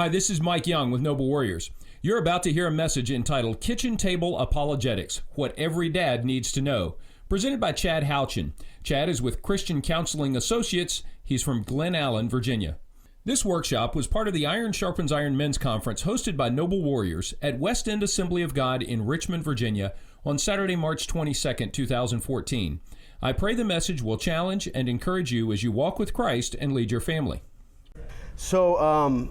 Hi, this is Mike Young with Noble Warriors. You're about to hear a message entitled Kitchen Table Apologetics, What Every Dad Needs to Know, presented by Chad Houchin. Chad is with Christian Counseling Associates. He's from Glen Allen, Virginia. This workshop was part of the Iron Sharpens Iron Men's Conference hosted by Noble Warriors at West End Assembly of God in Richmond, Virginia on Saturday, March 22, 2014. I pray the message will challenge and encourage you as you walk with Christ and lead your family. So,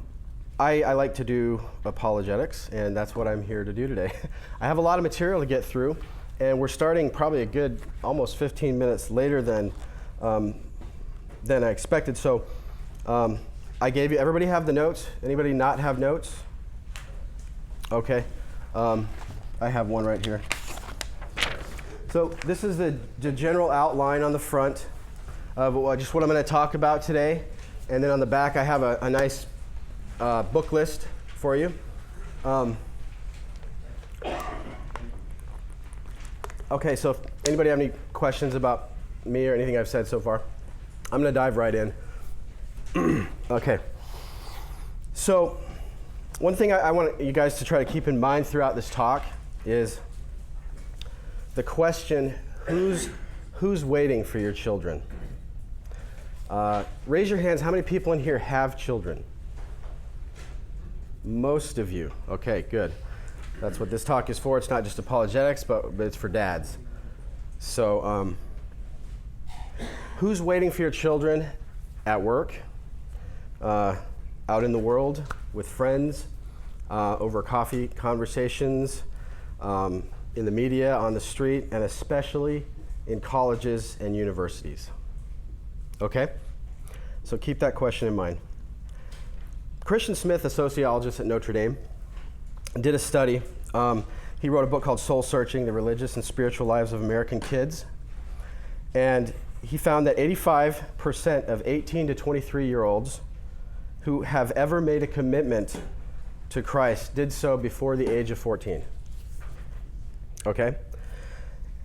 I like to do apologetics, and that's what I'm here to do today. I have a lot of material to get through, and we're starting probably a good almost 15 minutes later than I expected. So I gave you, everybody have the notes? Anybody not have notes? Okay. I have one right here. So this is the general outline on the front of just what I'm going to talk about today. And then on the back I have a nice book list for you. Okay, so if anybody have any questions about me or anything I've said so far, I'm going to dive right in. Okay. So one thing I want you guys to try to keep in mind throughout this talk is the question, who's waiting for your children? Raise your hands. How many people in here have children? Most of you. Okay, good. That's what this talk is for. It's not just apologetics, but it's for dads. So, who's waiting for your children at work, out in the world, with friends, over coffee conversations, in the media, on the street, and especially in colleges and universities? Okay? So keep that question in mind. Christian Smith, a sociologist at Notre Dame, did a study. He wrote a book called Soul Searching, The Religious and Spiritual Lives of American Kids. And he found that 85% of 18 to 23-year-olds who have ever made a commitment to Christ did so before the age of 14. Okay?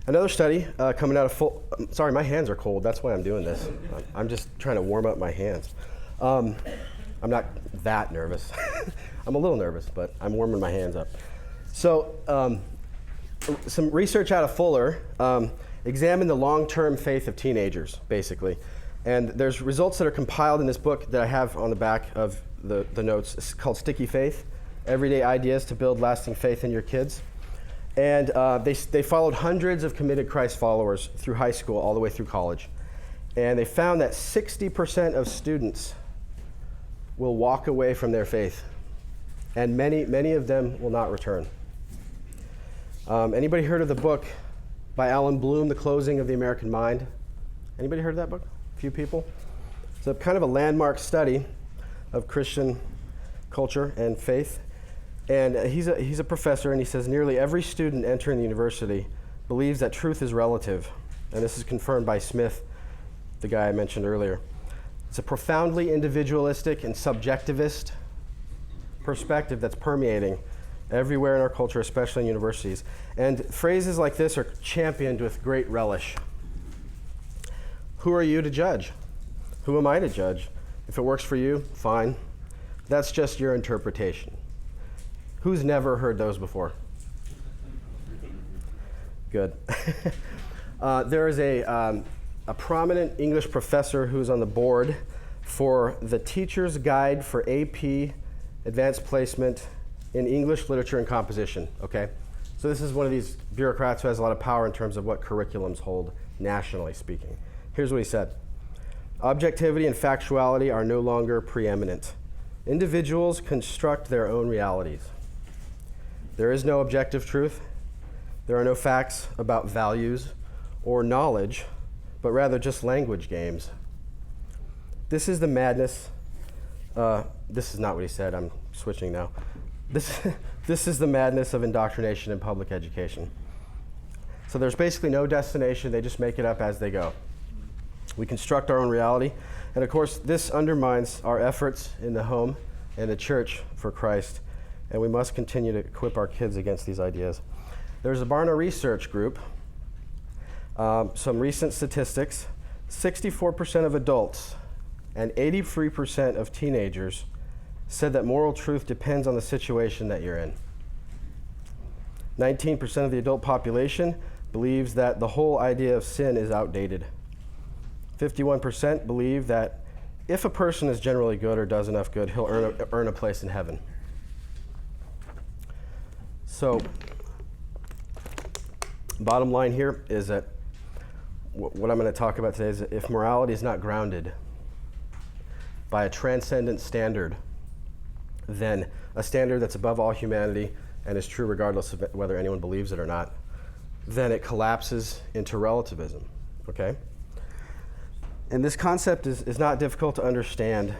Another study coming out of sorry, my hands are cold. That's why I'm doing this. I'm just trying to warm up my hands. I'm not that nervous. I'm a little nervous, but I'm warming my hands up. So some research out of Fuller examined the long-term faith of teenagers, basically. And there's results that are compiled in this book that I have on the back of the notes. It's called Sticky Faith, Everyday Ideas to Build Lasting Faith in Your Kids. And they followed hundreds of committed Christ followers through high school all the way through college. And they found that 60% of students will walk away from their faith. And many of them will not return. Anybody heard of the book by Alan Bloom, The Closing of the American Mind? Anybody heard of that book? A few people? It's a kind of a landmark study of Christian culture and faith. And he's a professor, and he says nearly every student entering the university believes that truth is relative. And this is confirmed by Smith, the guy I mentioned earlier. It's a profoundly individualistic and subjectivist perspective that's permeating everywhere in our culture, especially in universities. And phrases like this are championed with great relish. Who are you to judge? Who am I to judge? If it works for you, fine. That's just your interpretation. Who's never heard those before? Good. There is a prominent English professor who's on the board for the Teacher's Guide for AP Advanced Placement in English Literature and Composition, okay? So this is one of these bureaucrats who has a lot of power in terms of what curriculums hold, nationally speaking. Here's what he said. Objectivity and factuality are no longer preeminent. Individuals construct their own realities. There is no objective truth. There are no facts about values or knowledge, but rather just language games. This is the madness. This is not what he said. I'm switching now. This is the madness of indoctrination in public education. So there's basically no destination. They just make it up as they go. We construct our own reality. And of course, this undermines our efforts in the home and the church for Christ. And we must continue to equip our kids against these ideas. There's a Barna Research Group. Some recent statistics. 64% of adults and 83% of teenagers said that moral truth depends on the situation that you're in. 19% of the adult population believes that the whole idea of sin is outdated. 51% believe that if a person is generally good or does enough good, he'll earn a place in heaven. So, bottom line here is that what I'm going to talk about today is that if morality is not grounded by a transcendent standard, then a standard that's above all humanity and is true regardless of whether anyone believes it or not, then it collapses into relativism, okay? And this concept is not difficult to understand.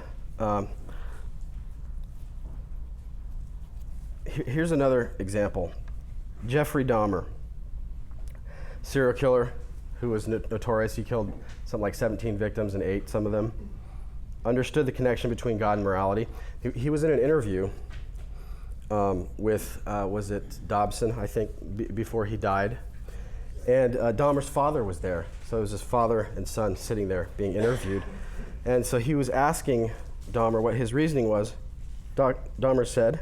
Here's another example. Jeffrey Dahmer, serial killer who was notorious. He killed something like 17 victims and ate some of them. Understood the connection between God and morality. He was in an interview with, was it Dobson, I think, before he died. And Dahmer's father was there. So it was his father and son sitting there being interviewed. And so he was asking Dahmer what his reasoning was. Dahmer said,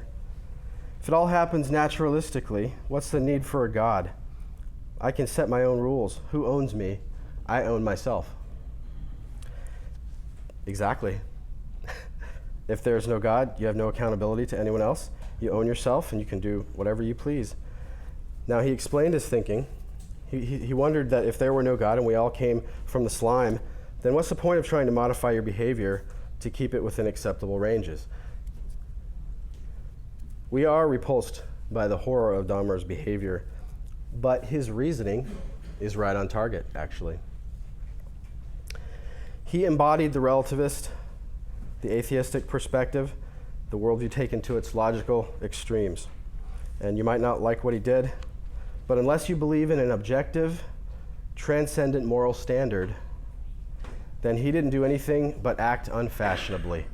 "If it all happens naturalistically, what's the need for a God? I can set my own rules. Who owns me? I own myself." Exactly. If there's no God, you have no accountability to anyone else. You own yourself and you can do whatever you please. Now, he explained his thinking. He wondered that if there were no God and we all came from the slime, then what's the point of trying to modify your behavior to keep it within acceptable ranges? We are repulsed by the horror of Dahmer's behavior, but his reasoning is right on target, actually. He embodied the relativist, the atheistic perspective, the worldview taken to its logical extremes. And you might not like what he did, but unless you believe in an objective, transcendent moral standard, then he didn't do anything but act unfashionably.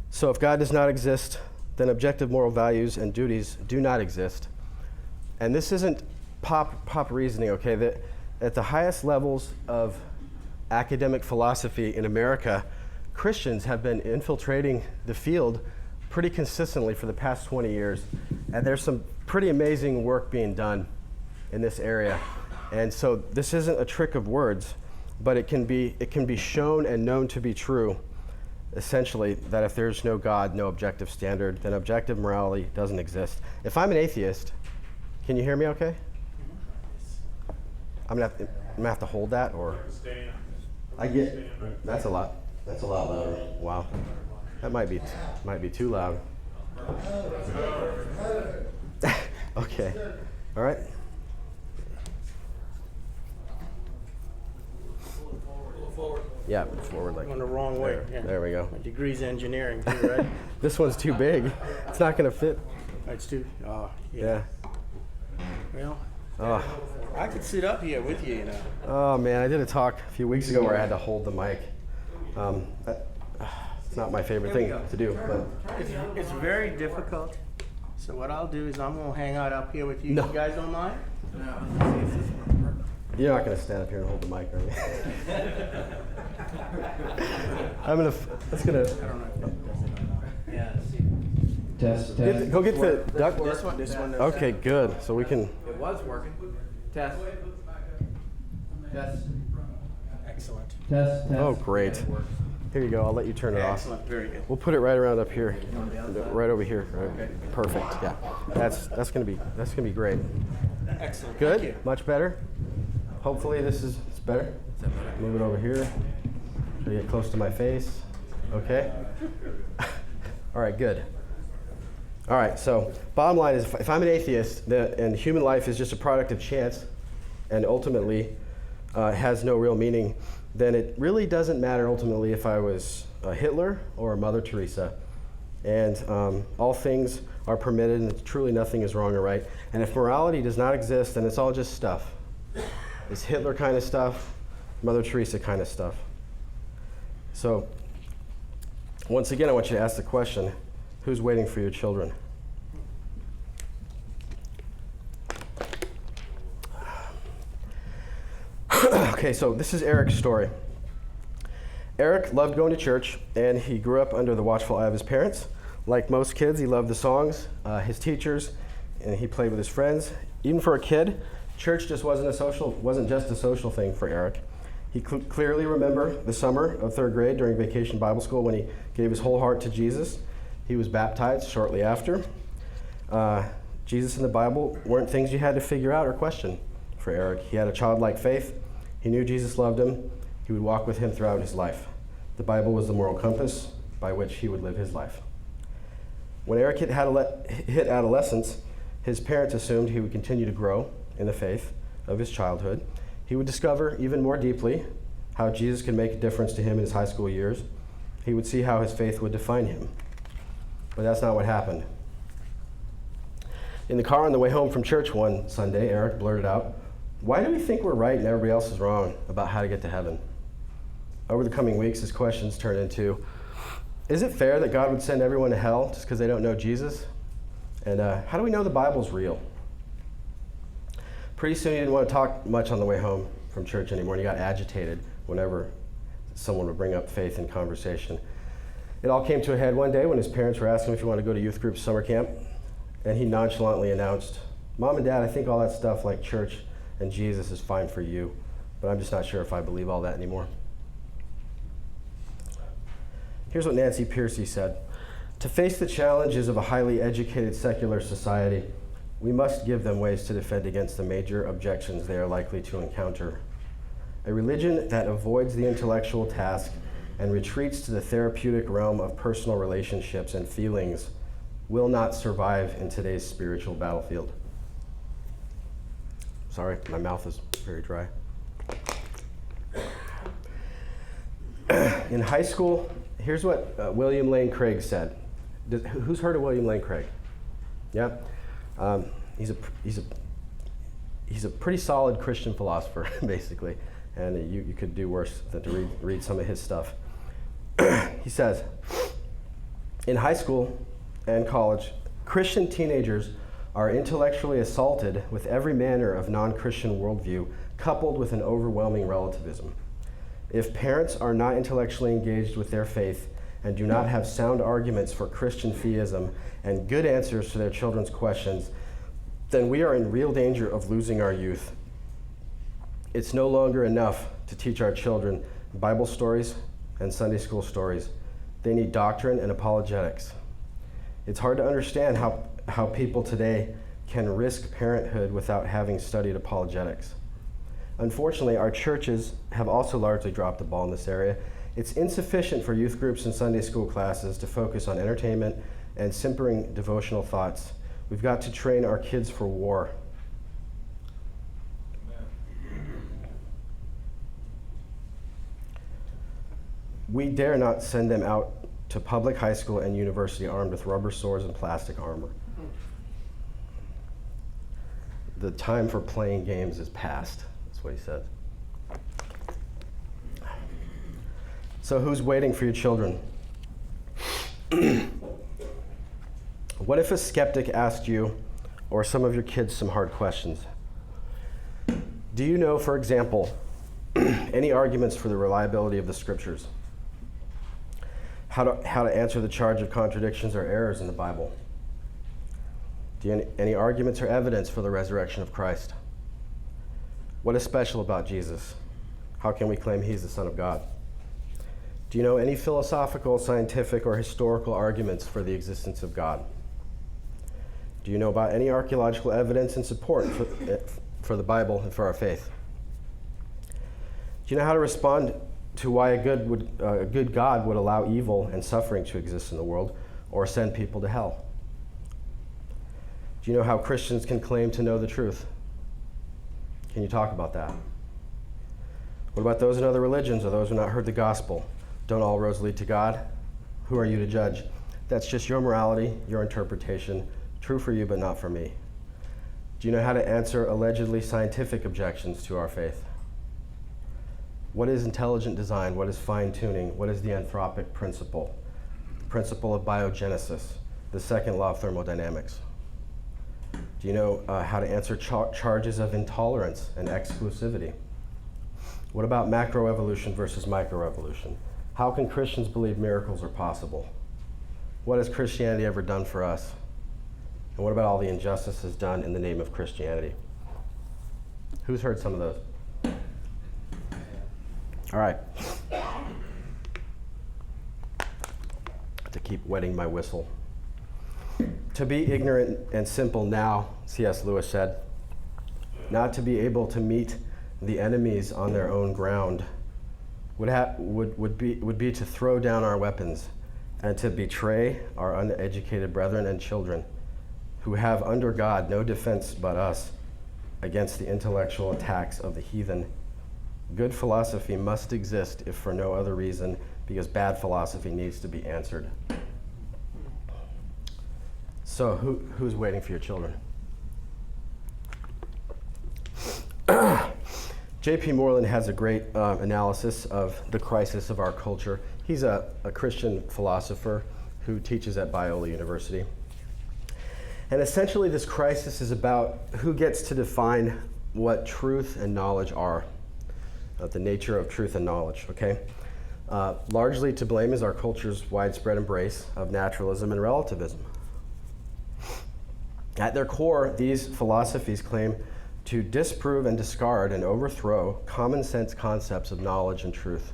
So if God does not exist, then objective moral values and duties do not exist. And this isn't pop reasoning, okay? That at the highest levels of academic philosophy in America, Christians have been infiltrating the field pretty consistently for the past 20 years. And there's some pretty amazing work being done in this area. And so this isn't a trick of words, but it can be shown and known to be true, essentially, that if there's no God, no objective standard, then objective morality doesn't exist. If I'm an atheist, can you hear me okay? I'm gonna have to hold that, or that's a lot louder. Wow, that might be too loud. Okay, all right. Yeah, forward like. Going the wrong way. There we go. My degree's engineering too, right? This one's too big. It's not going to fit. It's too. Oh, Yeah. Well, Oh. I could sit up here with you, you know. Oh man, I did a talk a few weeks ago where I had to hold the mic. It's not my favorite thing to do, but It's very difficult. So what I'll do is I'm gonna hang out up here with you. No. You guys don't mind? you're not going to stand up here and hold the mic, are you? That's going to. I don't know. Yeah. Test. Go get the duck. This one. Okay, good. So we can. It was working. Test. Test. Excellent. Test. Oh, great. Here you go. I'll let you turn it off. Excellent. Very good. We'll put it right around up here, right over here. Right. Perfect. Yeah. That's gonna be great. Excellent. Good. Thank you. Much better. Hopefully it's better. Move it over here. So you get close to my face. Okay. All right. Good. All right. So bottom line is, if I'm an atheist and human life is just a product of chance, and ultimately has no real meaning, then it really doesn't matter ultimately if I was Hitler or Mother Teresa. And all things are permitted, and truly nothing is wrong or right. And if morality does not exist, then it's all just stuff. It's Hitler kind of stuff, Mother Teresa kind of stuff. So once again, I want you to ask the question, who's waiting for your children? Okay, so this is Eric's story. Eric loved going to church, and he grew up under the watchful eye of his parents. Like most kids, he loved the songs, his teachers, and he played with his friends. Even for a kid, church just wasn't just a social thing for Eric. He clearly remembered the summer of third grade during vacation Bible school when he gave his whole heart to Jesus. He was baptized shortly after. Jesus and the Bible weren't things you had to figure out or question for Eric. He had a childlike faith. He knew Jesus loved him. He would walk with him throughout his life. The Bible was the moral compass by which he would live his life. When Eric hit adolescence, his parents assumed he would continue to grow in the faith of his childhood. He would discover even more deeply how Jesus could make a difference to him in his high school years. He would see how his faith would define him. But that's not what happened. In the car on the way home from church one Sunday, Eric blurted out, "Why do we think we're right and everybody else is wrong about how to get to heaven?" Over the coming weeks, his questions turned into, is it fair that God would send everyone to hell just because they don't know Jesus? And how do we know the Bible's real? Pretty soon he didn't want to talk much on the way home from church anymore, and he got agitated whenever someone would bring up faith in conversation. It all came to a head one day when his parents were asking him if he wanted to go to youth group summer camp, and he nonchalantly announced, "Mom and Dad, I think all that stuff like church and Jesus is fine for you, but I'm just not sure if I believe all that anymore." Here's what Nancy Pearcey said: "To face the challenges of a highly educated secular society, we must give them ways to defend against the major objections they are likely to encounter. A religion that avoids the intellectual task and retreats to the therapeutic realm of personal relationships and feelings will not survive in today's spiritual battlefield." Sorry, my mouth is very dry. In high school, here's what William Lane Craig said. Who's heard of William Lane Craig? Yeah? He's a pretty solid Christian philosopher, basically, and you could do worse than to read some of his stuff. He says, in high school and college, Christian teenagers are intellectually assaulted with every manner of non-Christian worldview, coupled with an overwhelming relativism. If parents are not intellectually engaged with their faith and do not have sound arguments for Christian theism and good answers to their children's questions, then we are in real danger of losing our youth. It's no longer enough to teach our children Bible stories and Sunday school stories. They need doctrine and apologetics. It's hard to understand how people today can risk parenthood without having studied apologetics. Unfortunately, our churches have also largely dropped the ball in this area. It's insufficient for youth groups and Sunday school classes to focus on entertainment and simpering devotional thoughts. We've got to train our kids for war. We dare not send them out to public high school and university armed with rubber swords and plastic armor. The time for playing games is past. That's what he said. So who's waiting for your children? What if a skeptic asked you or some of your kids some hard questions? Do you know, for example, any arguments for the reliability of the scriptures? How to answer the charge of contradictions or errors in the Bible? Do you any arguments or evidence for the resurrection of Christ? What is special about Jesus? How can we claim he's the Son of God? Do you know any philosophical, scientific, or historical arguments for the existence of God? Do you know about any archaeological evidence and support for the Bible and for our faith? Do you know how to respond to why a good God would allow evil and suffering to exist in the world or send people to hell? Do you know how Christians can claim to know the truth? Can you talk about that? What about those in other religions or those who have not heard the gospel? Don't all roads lead to God? Who are you to judge? That's just your morality, your interpretation, true for you but not for me. Do you know how to answer allegedly scientific objections to our faith? What is intelligent design? What is fine-tuning? What is the anthropic principle? The principle of biogenesis, the second law of thermodynamics. Do you know how to answer charges of intolerance and exclusivity? What about macroevolution versus microevolution? How can Christians believe miracles are possible? What has Christianity ever done for us? And what about all the injustices done in the name of Christianity? Who's heard some of those? All right. To keep wetting my whistle. To be ignorant and simple now, C.S. Lewis said, not to be able to meet the enemies on their own ground would be to throw down our weapons and to betray our uneducated brethren and children who have under God no defense but us against the intellectual attacks of the heathen. Good philosophy must exist if for no other reason, because bad philosophy needs to be answered. So who's waiting for your children? J.P. Moreland has a great analysis of the crisis of our culture. He's a Christian philosopher who teaches at Biola University. And essentially this crisis is about who gets to define what truth and knowledge are, the nature of truth and knowledge, okay? Largely to blame is our culture's widespread embrace of naturalism and relativism. At their core, these philosophies claim to disprove and discard and overthrow common sense concepts of knowledge and truth.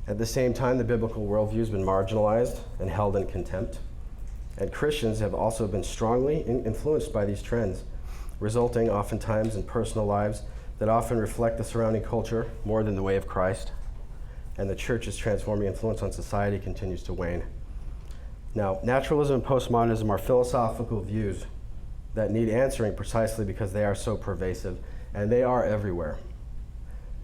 At the same time, the biblical worldview has been marginalized and held in contempt. And Christians have also been strongly influenced by these trends, resulting oftentimes in personal lives that often reflect the surrounding culture more than the way of Christ. And the church's transforming influence on society continues to wane. Now, naturalism and postmodernism are philosophical views that need answering precisely because they are so pervasive, and they are everywhere.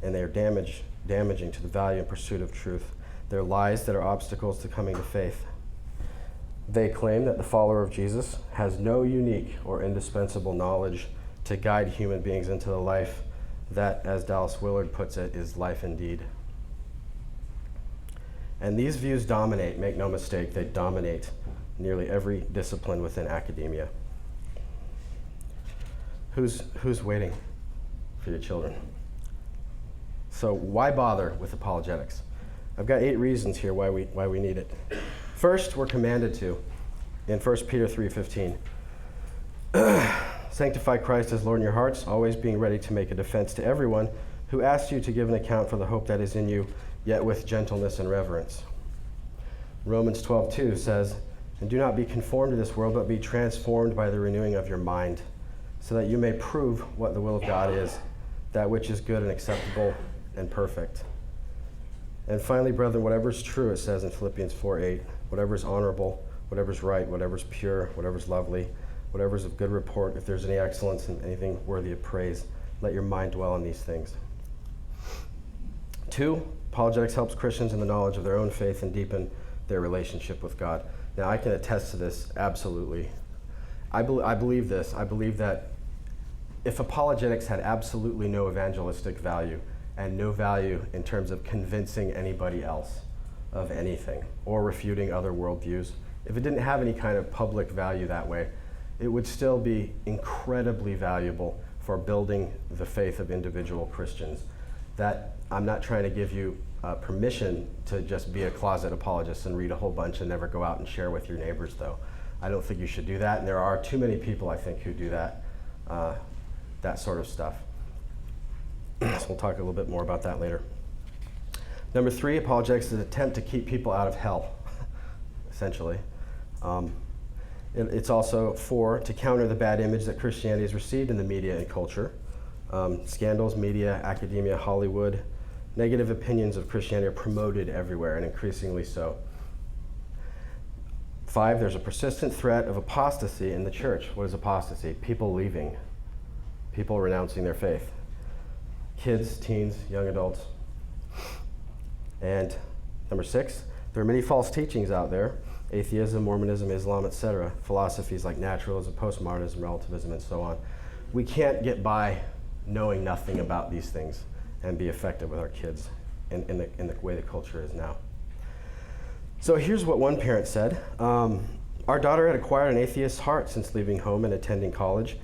And they are damaging to the value and pursuit of truth. They're lies that are obstacles to coming to faith. They claim that the follower of Jesus has no unique or indispensable knowledge to guide human beings into the life that, as Dallas Willard puts it, is life indeed. And these views dominate, make no mistake, they dominate nearly every discipline within academia. Who's waiting for your children? So why bother with apologetics? I've got 8 reasons here why we need it. First, we're commanded to, in 1 Peter 3:15, sanctify Christ as Lord in your hearts, always being ready to make a defense to everyone who asks you to give an account for the hope that is in you, yet with gentleness and reverence. Romans 12:2 says, and do not be conformed to this world, but be transformed by the renewing of your mind, so that you may prove what the will of God is, that which is good and acceptable and perfect. And finally, brethren, whatever is true, it says in Philippians 4:8, whatever is honorable, whatever is right, whatever is pure, whatever is lovely, whatever is of good report, if there's any excellence and anything worthy of praise, let your mind dwell on these things. 2, apologetics helps Christians in the knowledge of their own faith and deepen their relationship with God. Now, I can attest to this absolutely. I believe this. I believe that if apologetics had absolutely no evangelistic value and no value in terms of convincing anybody else of anything or refuting other worldviews, if it didn't have any kind of public value that way, it would still be incredibly valuable for building the faith of individual Christians. That I'm not trying to give you permission to just be a closet apologist and read a whole bunch and never go out and share with your neighbors, though. I don't think you should do that, and there are too many people, I think, who do that sort of stuff. So we'll talk a little bit more about that later. Number 3, apologetics is an attempt to keep people out of hell, essentially. It's also 4, to counter the bad image that Christianity has received in the media and culture. Scandals, media, academia, Hollywood. Negative opinions of Christianity are promoted everywhere, and increasingly so. 5, there's a persistent threat of apostasy in the church. What is apostasy? People leaving. People renouncing their faith. Kids, teens, young adults. And number 6, there are many false teachings out there. Atheism, Mormonism, Islam, etc. Philosophies like naturalism, postmodernism, relativism, and so on. We can't get by knowing nothing about these things and be effective with our kids in the way the culture is now. So here's what one parent said. Our daughter had acquired an atheist's heart since leaving home and attending college.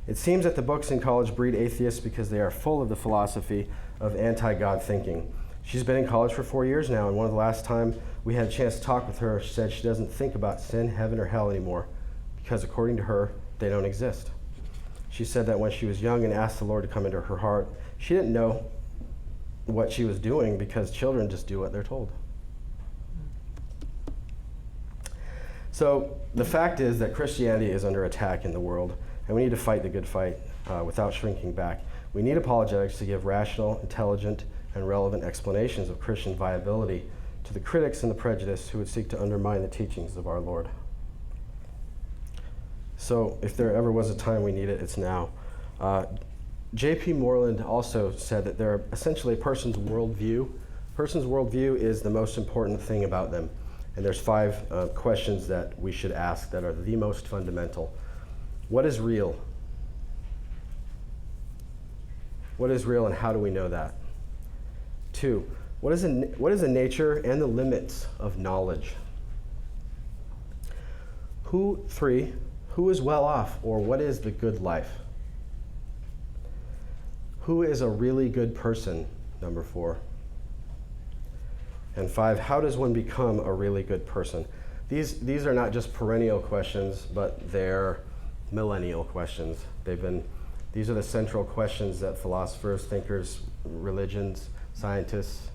It seems that the books in college breed atheists because they are full of the philosophy of anti-God thinking. She's been in college for 4 years now, and one of the last time we had a chance to talk with her, she said she doesn't think about sin, heaven, or hell anymore because according to her, they don't exist. She said that when she was young and asked the Lord to come into her heart, she didn't know what she was doing because children just do what they're told. So the fact is that Christianity is under attack in the world, and we need to fight the good fight without shrinking back. We need apologetics to give rational, intelligent, and relevant explanations of Christian viability to the critics and the prejudiced who would seek to undermine the teachings of our Lord. So if there ever was a time we need it, it's now. J.P. Moreland also said that they're essentially a person's worldview. A person's worldview is the most important thing about them. And there's 5 questions that we should ask that are the most fundamental. What is real? What is real and how do we know that? 2, what is the nature and the limits of knowledge? 3, who is well off, or what is the good life? Who is a really good person? Number 4. And 5, how does one become a really good person? These are not just perennial questions, but they're millennial questions. These are the central questions that philosophers, thinkers, religions, scientists,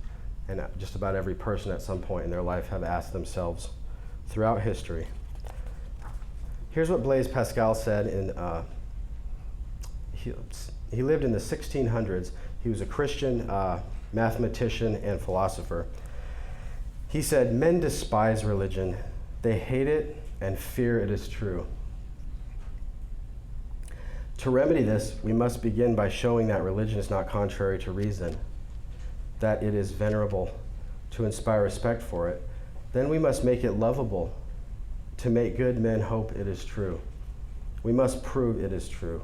and just about every person at some point in their life have asked themselves throughout history. Here's what Blaise Pascal said he lived in the 1600s. He was a Christian mathematician and philosopher. He said, "Men despise religion. They hate it and fear it is true." To remedy this, we must begin by showing that religion is not contrary to reason, that it is venerable, to inspire respect for it. Then we must make it lovable, to make good men hope it is true. We must prove it is true.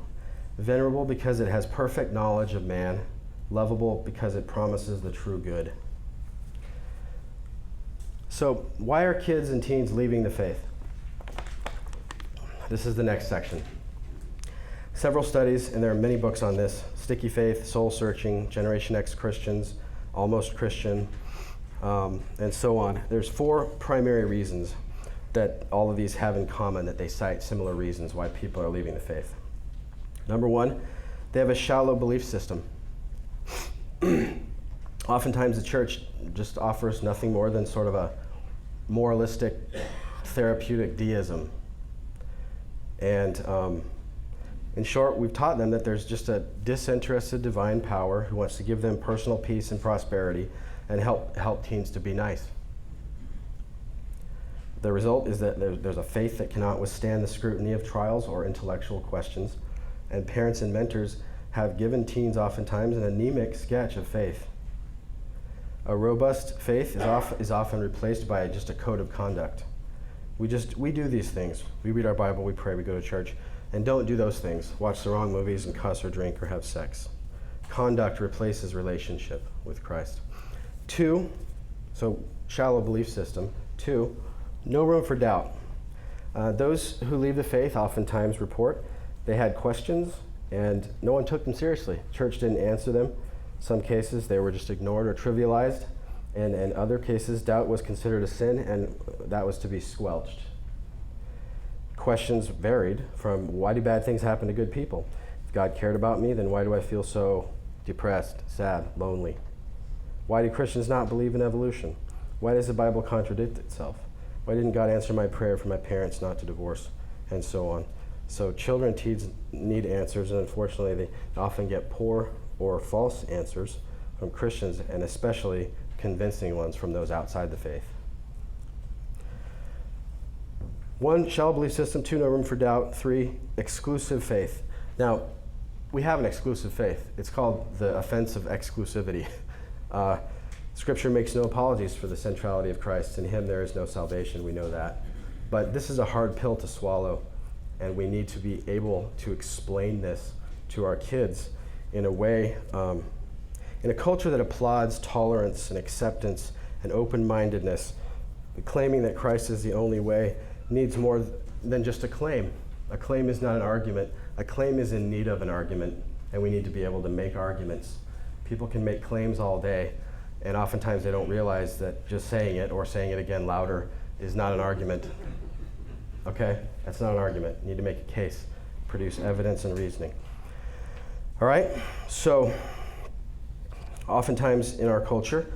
Venerable because it has perfect knowledge of man, lovable because it promises the true good. So, why are kids and teens leaving the faith? This is the next section. Several studies, and there are many books on this: Sticky Faith, Soul Searching, Generation X Christians, Almost Christian, and so on. There's 4 primary reasons that all of these have in common, that they cite similar reasons why people are leaving the faith. Number 1, they have a shallow belief system. Oftentimes the church just offers nothing more than sort of a moralistic, therapeutic deism. And in short, we've taught them that there's just a disinterested divine power who wants to give them personal peace and prosperity and help teens to be nice. The result is that there's a faith that cannot withstand the scrutiny of trials or intellectual questions, and parents and mentors have given teens oftentimes an anemic sketch of faith. A robust faith is often replaced by just a code of conduct. We do these things. We read our Bible, we pray, we go to church, and don't do those things. Watch the wrong movies and cuss or drink or have sex. Conduct replaces relationship with Christ. 2, so shallow belief system. 2, no room for doubt. Those who leave the faith oftentimes report they had questions and no one took them seriously. Church didn't answer them. Some cases they were just ignored or trivialized, and in other cases doubt was considered a sin and that was to be squelched. Questions varied from, why do bad things happen to good people? If God cared about me, then why do I feel so depressed, sad, lonely? Why do Christians not believe in evolution? Why does the Bible contradict itself? Why didn't God answer my prayer for my parents not to divorce? And so on. So children, teens need answers, and unfortunately they often get poor or false answers from Christians, and especially convincing ones from those outside the faith. 1, shallow belief system. 2, no room for doubt. 3, exclusive faith. Now, we have an exclusive faith. It's called the offense of exclusivity. Scripture makes no apologies for the centrality of Christ. In him there is no salvation, we know that. But this is a hard pill to swallow, and we need to be able to explain this to our kids in a way, in a culture that applauds tolerance and acceptance and open-mindedness. Claiming that Christ is the only way needs more than just a claim. A claim is not an argument. A claim is in need of an argument, and we need to be able to make arguments. People can make claims all day, And oftentimes they don't realize that just saying it or saying it again louder is not an argument. Okay? That's not an argument. You need to make a case, produce evidence and reasoning. All right? So, oftentimes in our culture,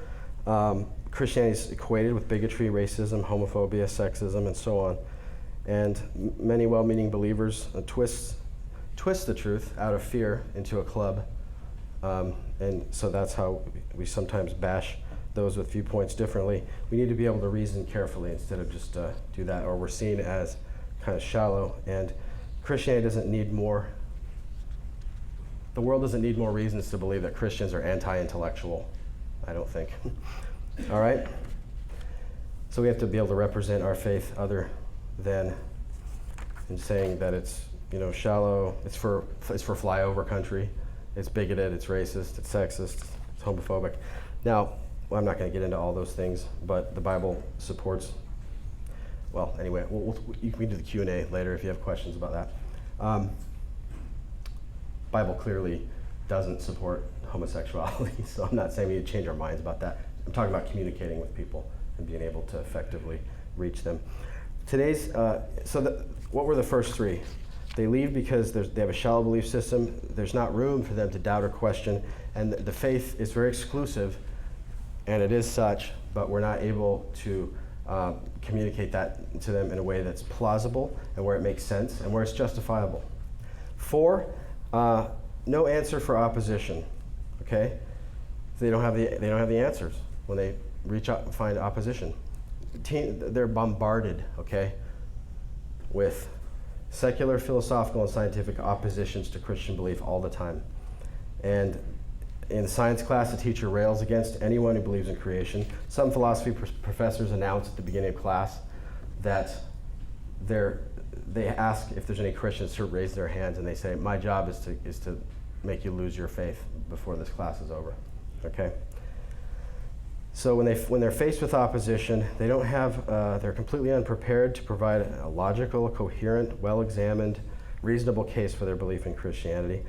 Christianity is equated with bigotry, racism, homophobia, sexism, and so on. And many well-meaning believers twist the truth out of fear into a club. And so that's how we sometimes bash those with viewpoints differently. We need to be able to reason carefully instead of just do that, or we're seen as kind of shallow. And Christianity doesn't need more. The world doesn't need more reasons to believe that Christians are anti-intellectual, I don't think. All right? So we have to be able to represent our faith other than in saying that it's, shallow, it's for flyover country, it's bigoted, it's racist, it's sexist, it's homophobic. Now, I'm not going to get into all those things, but the Bible supports. Well, anyway, you can do the Q&A later if you have questions about that. Bible clearly doesn't support homosexuality, so I'm not saying we need to change our minds about that. I'm talking about communicating with people and being able to effectively reach them. What were the first three? They leave because they have a shallow belief system. There's not room for them to doubt or question, and the faith is very exclusive, and it is such, but we're not able to communicate that to them in a way that's plausible and where it makes sense and where it's justifiable. 4, no answer for opposition. Okay, they don't have the answers when they reach out and find opposition. They're bombarded, okay, with secular, philosophical, and scientific oppositions to Christian belief all the time. And in science class, the teacher rails against anyone who believes in creation. Some philosophy professors announce at the beginning of class that they ask if there's any Christians to raise their hands, and they say, my job is to make you lose your faith before this class is over, okay? So when they're faced with opposition, they don't have, they're completely unprepared to provide a logical, coherent, well-examined, reasonable case for their belief in Christianity.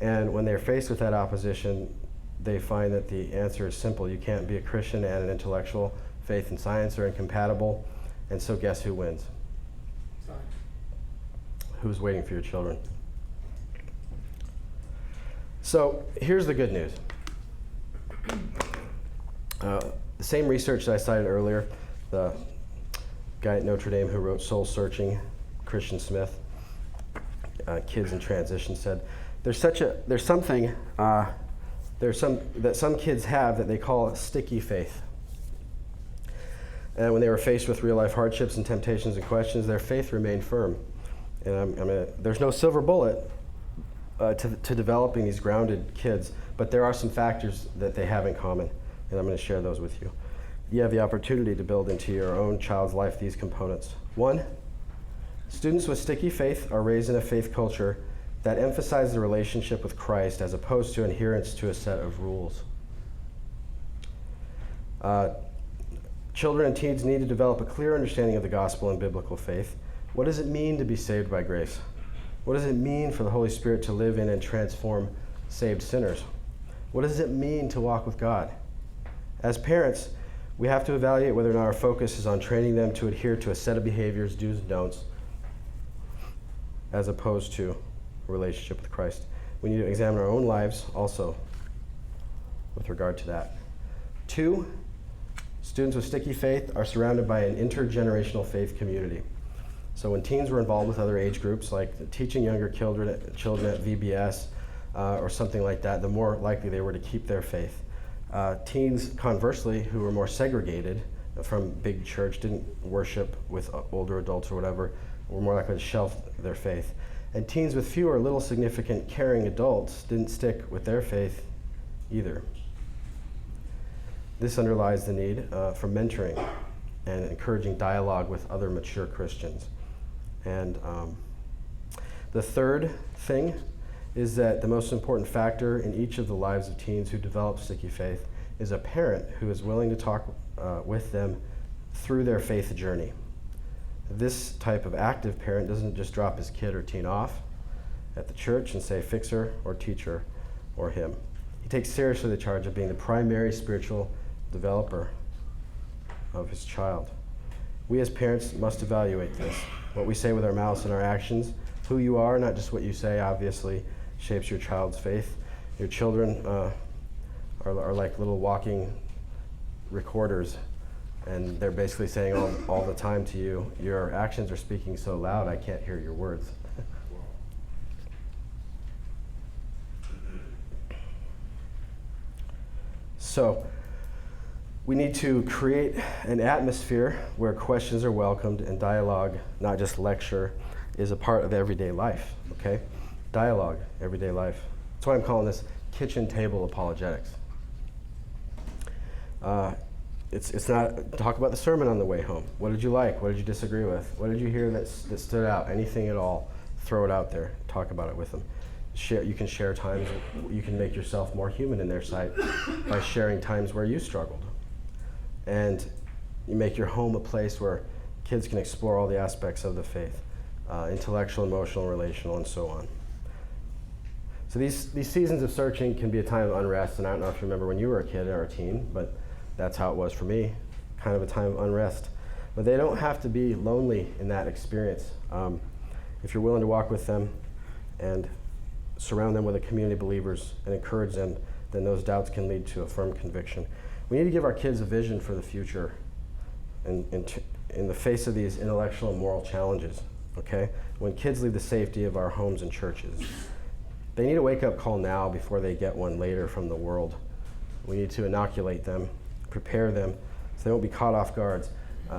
And when they're faced with that opposition, they find that the answer is simple. You can't be a Christian and an intellectual. Faith and science are incompatible. And so guess who wins? Science. Who's waiting for your children? So here's the good news. The same research that I cited earlier, the guy at Notre Dame who wrote Soul Searching, Christian Smith, Kids in Transition, said there's something that some kids have that they call a sticky faith. And when they were faced with real life hardships and temptations and questions, their faith remained firm. And there's no silver bullet to developing these grounded kids, but there are some factors that they have in common. And I'm going to share those with you. You have the opportunity to build into your own child's life these components. 1, students with sticky faith are raised in a faith culture that emphasizes the relationship with Christ as opposed to adherence to a set of rules. Children and teens need to develop a clear understanding of the gospel and biblical faith. What does it mean to be saved by grace? What does it mean for the Holy Spirit to live in and transform saved sinners? What does it mean to walk with God? As parents, we have to evaluate whether or not our focus is on training them to adhere to a set of behaviors, do's and don'ts, as opposed to a relationship with Christ. We need to examine our own lives also with regard to that. 2, students with sticky faith are surrounded by an intergenerational faith community. So when teens were involved with other age groups, like teaching younger children at VBS or something like that, the more likely they were to keep their faith. Teens, conversely, who were more segregated from big church, didn't worship with older adults or whatever, were more likely to shelf their faith. And teens with fewer little significant caring adults didn't stick with their faith either. This underlies the need for mentoring and encouraging dialogue with other mature Christians. And the third thing is that the most important factor in each of the lives of teens who develop sticky faith is a parent who is willing to talk with them through their faith journey. This type of active parent doesn't just drop his kid or teen off at the church and say, fix her or teach her or him. He takes seriously the charge of being the primary spiritual developer of his child. We as parents must evaluate this. What we say with our mouths and our actions, who you are, not just what you say, obviously shapes your child's faith. Your children are like little walking recorders, and they're basically saying all the time to you, your actions are speaking so loud I can't hear your words. So we need to create an atmosphere where questions are welcomed and dialogue, not just lecture, is a part of everyday life, okay? Dialogue, everyday life. That's why I'm calling this kitchen table apologetics. It's not talk about the sermon on the way home. What did you like? What did you disagree with? What did you hear that stood out? Anything at all, throw it out there. Talk about it with them. You can share times. You can make yourself more human in their sight by sharing times where you struggled. And you make your home a place where kids can explore all the aspects of the faith, intellectual, emotional, relational, and so on. So these seasons of searching can be a time of unrest, and I don't know if you remember when you were a kid or a teen, but that's how it was for me, kind of a time of unrest. But they don't have to be lonely in that experience. If you're willing to walk with them and surround them with a community of believers and encourage them, then those doubts can lead to a firm conviction. We need to give our kids a vision for the future in the face of these intellectual and moral challenges, okay? When kids leave the safety of our homes and churches, they need a wake-up call now before they get one later from the world. We need to inoculate them, prepare them, so they won't be caught off guard.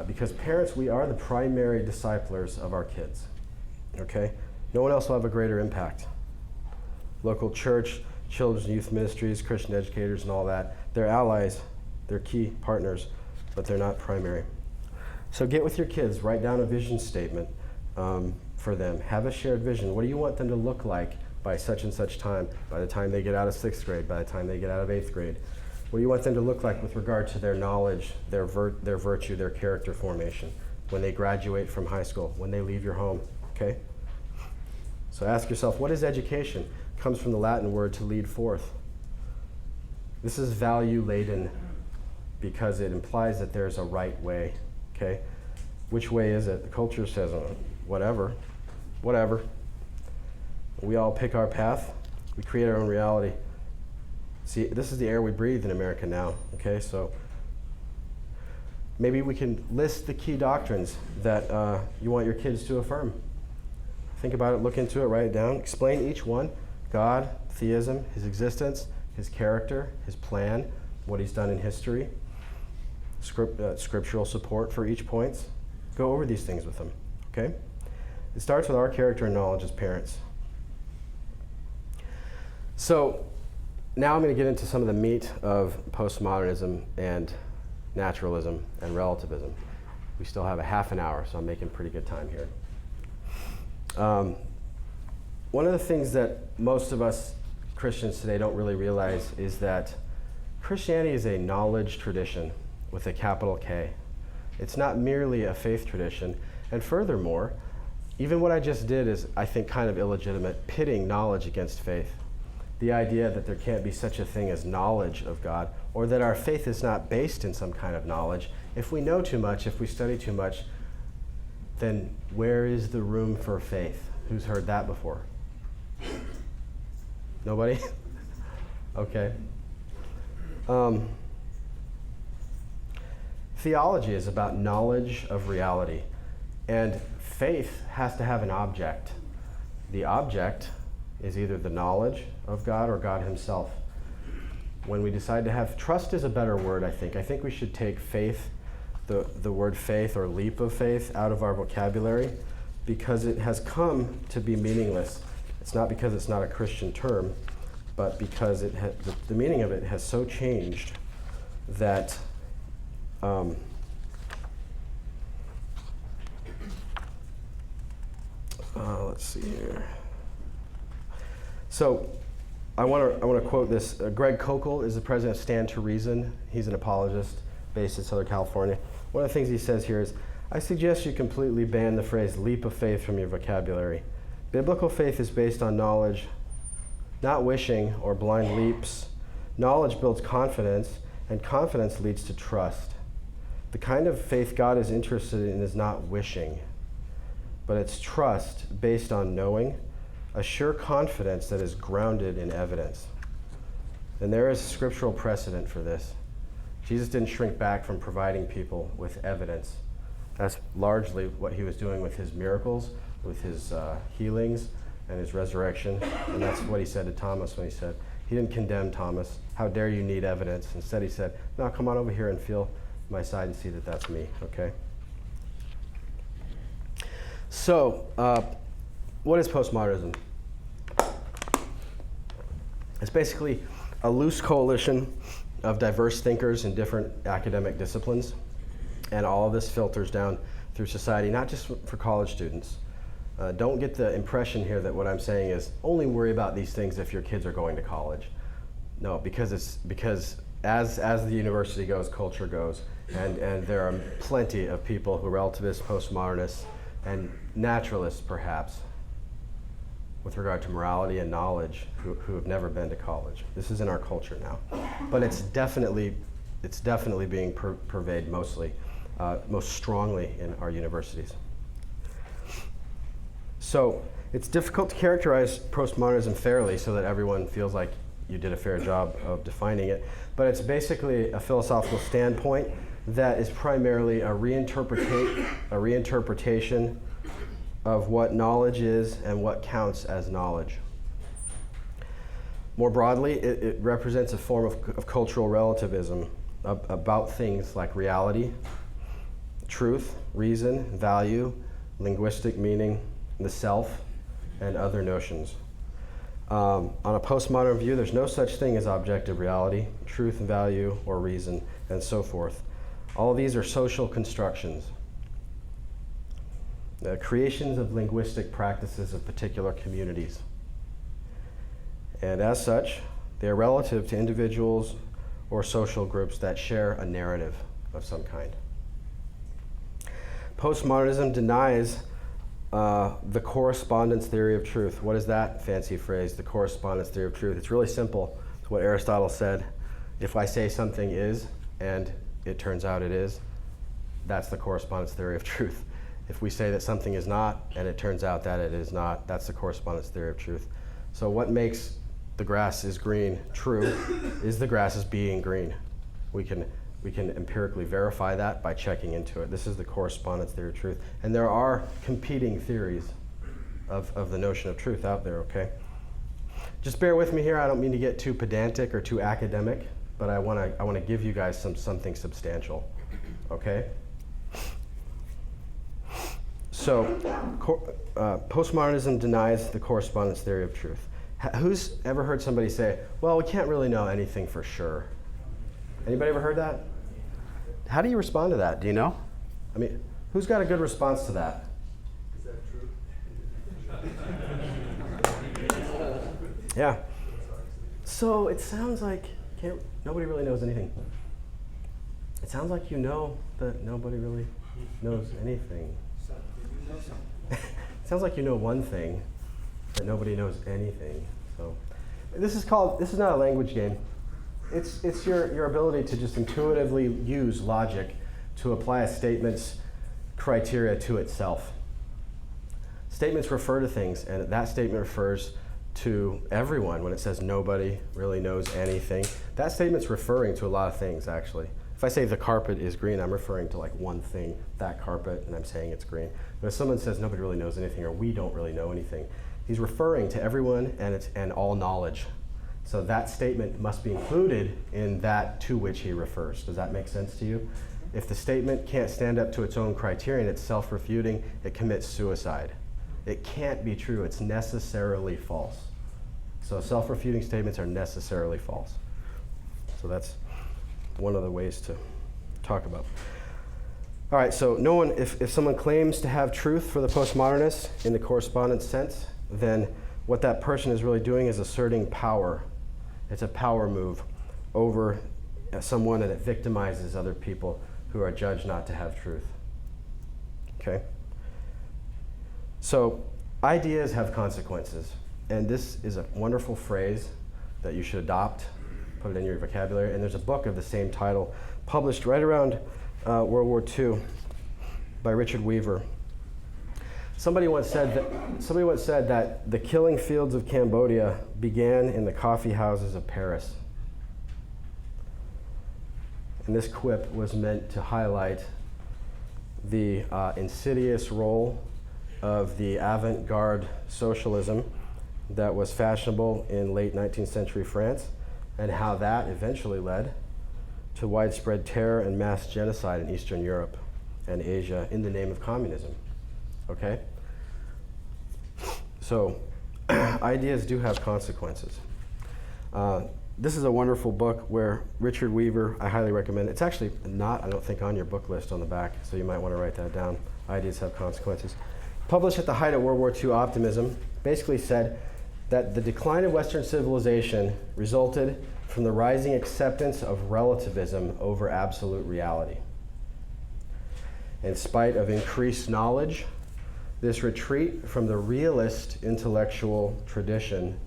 Because parents, we are the primary disciplers of our kids, okay? No one else will have a greater impact. Local church, children's and youth ministries, Christian educators and all that, they're allies, they're key partners, but they're not primary. So get with your kids, write down a vision statement for them. Have a shared vision. What do you want them to look like by such and such time, by the time they get out of 6th grade, by the time they get out of 8th grade? What do you want them to look like with regard to their knowledge, their virtue, their character formation, when they graduate from high school, when they leave your home, okay? So ask yourself, what is education? It comes from the Latin word to lead forth. This is value-laden because it implies that there's a right way, okay? Which way is it? The culture says, oh, whatever. We all pick our path. We create our own reality. See, this is the air we breathe in America now, okay? So maybe we can list the key doctrines that you want your kids to affirm. Think about it, look into it, write it down. Explain each one. God, theism, his existence, his character, his plan, what he's done in history, scriptural support for each point. Go over these things with them, okay? It starts with our character and knowledge as parents. So now I'm going to get into some of the meat of postmodernism and naturalism and relativism. We still have a half an hour, so I'm making pretty good time here. One of the things that most of us Christians today don't really realize is that Christianity is a knowledge tradition with a capital K. It's not merely a faith tradition. And furthermore, even what I just did is, I think, kind of illegitimate, pitting knowledge against faith. The idea that there can't be such a thing as knowledge of God, or that our faith is not based in some kind of knowledge. If we know too much, if we study too much, then where is the room for faith? Who's heard that before? Nobody? Okay. Theology is about knowledge of reality, and faith has to have an object. The object is either the knowledge of God or God himself. When we decide to have, trust is a better word, I think. I think we should take faith, the word faith or leap of faith, out of our vocabulary because it has come to be meaningless. It's not because it's not a Christian term, but because the meaning of it has so changed that let's see here. So I want to quote this. Greg Kokel is the president of Stand to Reason. He's an apologist based in Southern California. One of the things he says here is, I suggest you completely ban the phrase leap of faith from your vocabulary. Biblical faith is based on knowledge, not wishing or blind leaps. Knowledge builds confidence, And confidence leads to trust. The kind of faith God is interested in is not wishing, but it's trust based on knowing, a sure confidence that is grounded in evidence. And there is scriptural precedent for this. Jesus didn't shrink back from providing people with evidence. That's largely what he was doing with his miracles, with his healings and his resurrection. And that's what he said to Thomas when he didn't condemn Thomas. How dare you need evidence? Instead he said, no, come on over here and feel my side and see that that's me, okay? So, what is postmodernism? It's basically a loose coalition of diverse thinkers in different academic disciplines, and all of this filters down through society, not just for college students. Don't get the impression here that what I'm saying is only worry about these things if your kids are going to college. No, because as the university goes, culture goes, and there are plenty of people who are relativists, postmodernists, and naturalists perhaps, with regard to morality and knowledge, who have never been to college. This is in our culture now, but it's definitely being pervaded most strongly in our universities. So it's difficult to characterize postmodernism fairly so that everyone feels like you did a fair job of defining it, but it's basically a philosophical standpoint that is primarily a reinterpretation of what knowledge is and what counts as knowledge. More broadly, it represents a form of cultural relativism about things like reality, truth, reason, value, linguistic meaning, the self, and other notions. On a postmodern view, there's no such thing as objective reality, truth, value, or reason, and so forth. All of these are social constructions, creations of linguistic practices of particular communities. And as such, they are relative to individuals or social groups that share a narrative of some kind. Postmodernism denies the correspondence theory of truth. What is that fancy phrase, the correspondence theory of truth? It's really simple. It's what Aristotle said. If I say something is, and it turns out it is, that's the correspondence theory of truth. If we say that something is not, and it turns out that it is not, that's the correspondence theory of truth. So what makes the grass is green true is the grass is being green. We can empirically verify that by checking into it. This is the correspondence theory of truth. And there are competing theories of the notion of truth out there, okay? Just bear with me here. I don't mean to get too pedantic or too academic, but I want to give you guys something substantial, okay? So, postmodernism denies the correspondence theory of truth. Who's ever heard somebody say, well, we can't really know anything for sure? Anybody ever heard that? How do you respond to that? Do you know? I mean, who's got a good response to that? Is that true? Yeah. So it sounds like nobody really knows anything. It sounds like you know that nobody really knows anything. It sounds like you know one thing, that nobody knows anything. So this is not a language game. It's your ability to just intuitively use logic to apply a statement's criteria to itself. Statements refer to things, and that statement refers to everyone when it says nobody really knows anything. That statement's referring to a lot of things, actually. If I say the carpet is green, I'm referring to like one thing, that carpet, and I'm saying it's green. But if someone says nobody really knows anything, or we don't really know anything, he's referring to everyone and all knowledge. So that statement must be included in that to which he refers. Does that make sense to you? If the statement can't stand up to its own criterion, it's self-refuting, it commits suicide. It can't be true, it's necessarily false. So self-refuting statements are necessarily false. So that's one of the ways to talk about. All right, so if someone claims to have truth for the postmodernists in the correspondence sense, then what that person is really doing is asserting power. It's a power move over someone, and it victimizes other people who are judged not to have truth. Okay? So ideas have consequences, and this is a wonderful phrase that you should adopt put it in your vocabulary. And there's a book of the same title published right around World War II by Richard Weaver. Somebody once said that the killing fields of Cambodia began in the coffee houses of Paris. And this quip was meant to highlight the insidious role of the avant-garde socialism that was fashionable in late 19th century France, and how that eventually led to widespread terror and mass genocide in Eastern Europe and Asia in the name of communism. Okay? So, ideas do have consequences. This is a wonderful book where Richard Weaver, I highly recommend it. It's actually not, I don't think, on your book list on the back, so you might want to write that down. Ideas have consequences. Published at the height of World War II optimism, basically said that the decline of Western civilization resulted from the rising acceptance of relativism over absolute reality. In spite of increased knowledge, this retreat from the realist intellectual tradition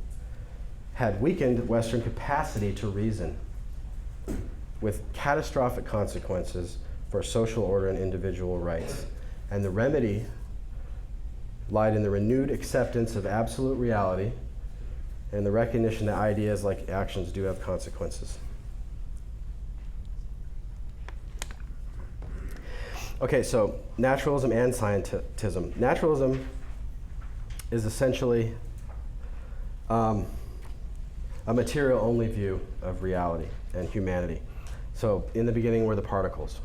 had weakened Western capacity to reason, with catastrophic consequences for social order and individual rights. And the remedy lied in the renewed acceptance of absolute reality and the recognition that ideas, like actions, do have consequences. Okay, so naturalism and scientism. Naturalism is essentially a material-only view of reality and humanity. So in the beginning were the particles,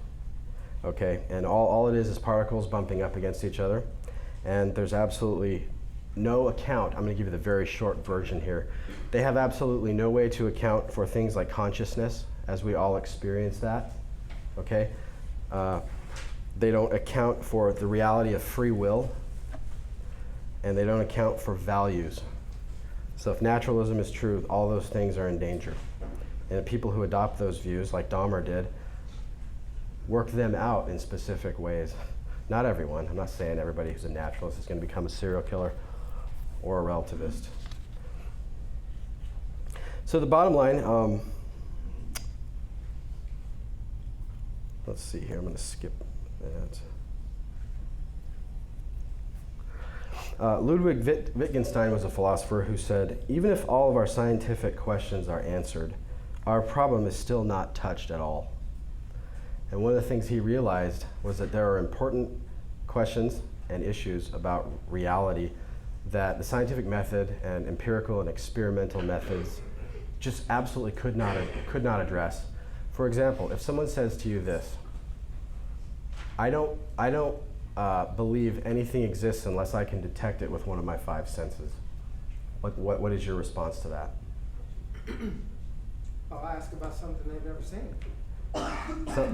okay? And all it is particles bumping up against each other. And there's absolutely no account. I'm going to give you the very short version here. They have absolutely no way to account for things like consciousness, as we all experience that, okay? They don't account for the reality of free will, and they don't account for values. So if naturalism is true, all those things are in danger. And people who adopt those views, like Dahmer did, work them out in specific ways. Not everyone. I'm not saying everybody who's a naturalist is going to become a serial killer or a relativist. So the bottom line, let's see here, I'm going to skip that. Ludwig Wittgenstein was a philosopher who said, even if all of our scientific questions are answered, our problem is still not touched at all. And one of the things he realized was that there are important questions and issues about reality that the scientific method and empirical and experimental methods just absolutely could not address. For example, if someone says to you this, I don't believe anything exists unless I can detect it with one of my five senses. What is your response to that? I'll ask about something they've never seen.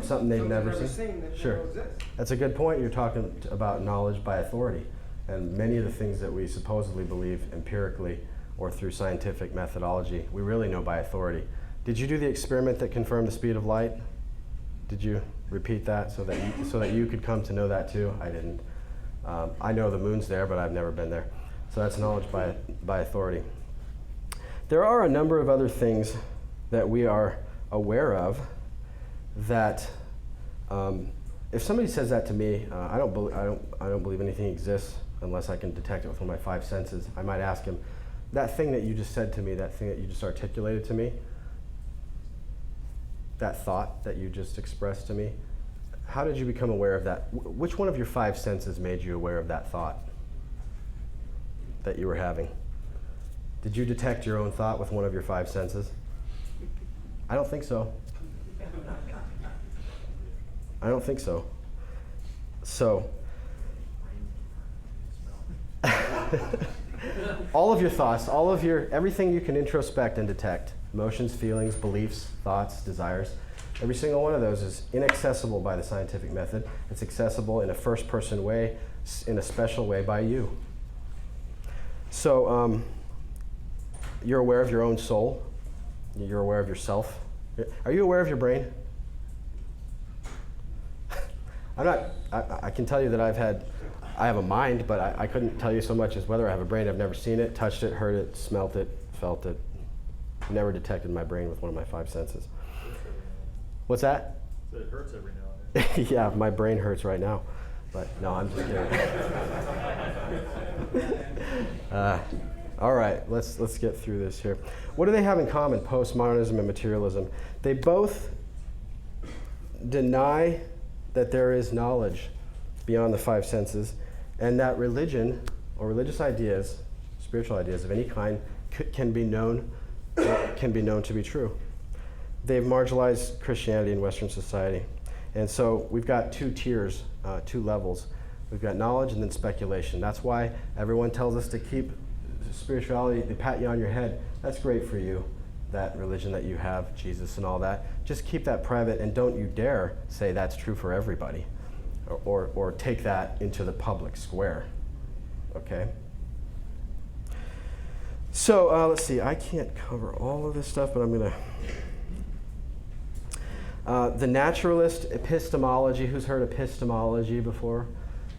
Something they've never seen? That Sure. never exists. That's a good point. You're talking about knowledge by authority. And many of the things that we supposedly believe empirically or through scientific methodology, we really know by authority. Did you do the experiment that confirmed the speed of light? Did you repeat that so that you could come to know that too? I didn't. I know the moon's there, but I've never been there. So that's knowledge by authority. There are a number of other things that we are aware of that if somebody says that to me, I don't believe anything exists unless I can detect it with one of my five senses. I might ask him, that thing that you just said to me, that thing that you just articulated to me, that thought that you just expressed to me, how did you become aware of that? Which one of your five senses made you aware of that thought that you were having? Did you detect your own thought with one of your five senses? I don't think so. I don't think so. So, all of your thoughts, everything you can introspect and detect, emotions, feelings, beliefs, thoughts, desires, every single one of those is inaccessible by the scientific method. It's accessible in a first-person way, in a special way by you. So, you're aware of your own soul. You're aware of yourself. Are you aware of your brain? I can tell you that I have a mind, but I couldn't tell you so much as whether I have a brain. I've never seen it, touched it, heard it, smelt it, felt it. Never detected my brain with one of my five senses. What's that? So it hurts every now and then. Yeah, my brain hurts right now. But no, I'm just kidding. All right, let's get through this here. What do they have in common, postmodernism and materialism? They both deny that there is knowledge beyond the five senses, and that religion or religious ideas, spiritual ideas of any kind, can be known to be true. They've marginalized Christianity in Western society. And so we've got two tiers, two levels. We've got knowledge and then speculation. That's why everyone tells us to keep spirituality, they pat you on your head. That's great for you, that religion that you have, Jesus and all that. Just keep that private, and don't you dare say that's true for everybody, or take that into the public square, okay? So let's see, I can't cover all of this stuff, but I'm gonna, the naturalist epistemology. Who's heard epistemology before?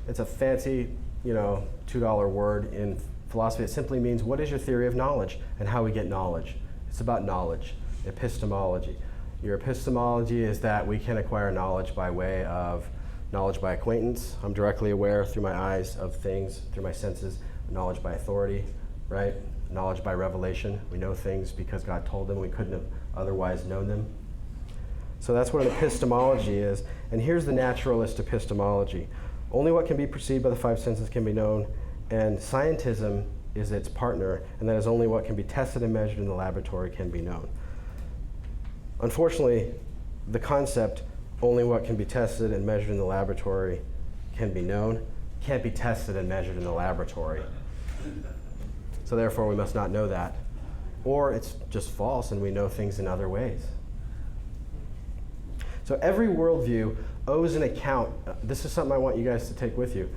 It's a fancy, $2 word in philosophy. It simply means, what is your theory of knowledge and how we get knowledge? It's about knowledge, epistemology. Your epistemology is that we can acquire knowledge by way of knowledge by acquaintance. I'm directly aware through my eyes of things, through my senses. Knowledge by authority, right? Knowledge by revelation. We know things because God told them. We couldn't have otherwise known them. So that's what an epistemology is. And here's the naturalist epistemology. Only what can be perceived by the five senses can be known, and scientism is its partner, and that is only what can be tested and measured in the laboratory can be known. Unfortunately, the concept, only what can be tested and measured in the laboratory can be known, can't be tested and measured in the laboratory. So therefore, we must not know that. Or it's just false and we know things in other ways. So every worldview owes an account. This is something I want you guys to take with you.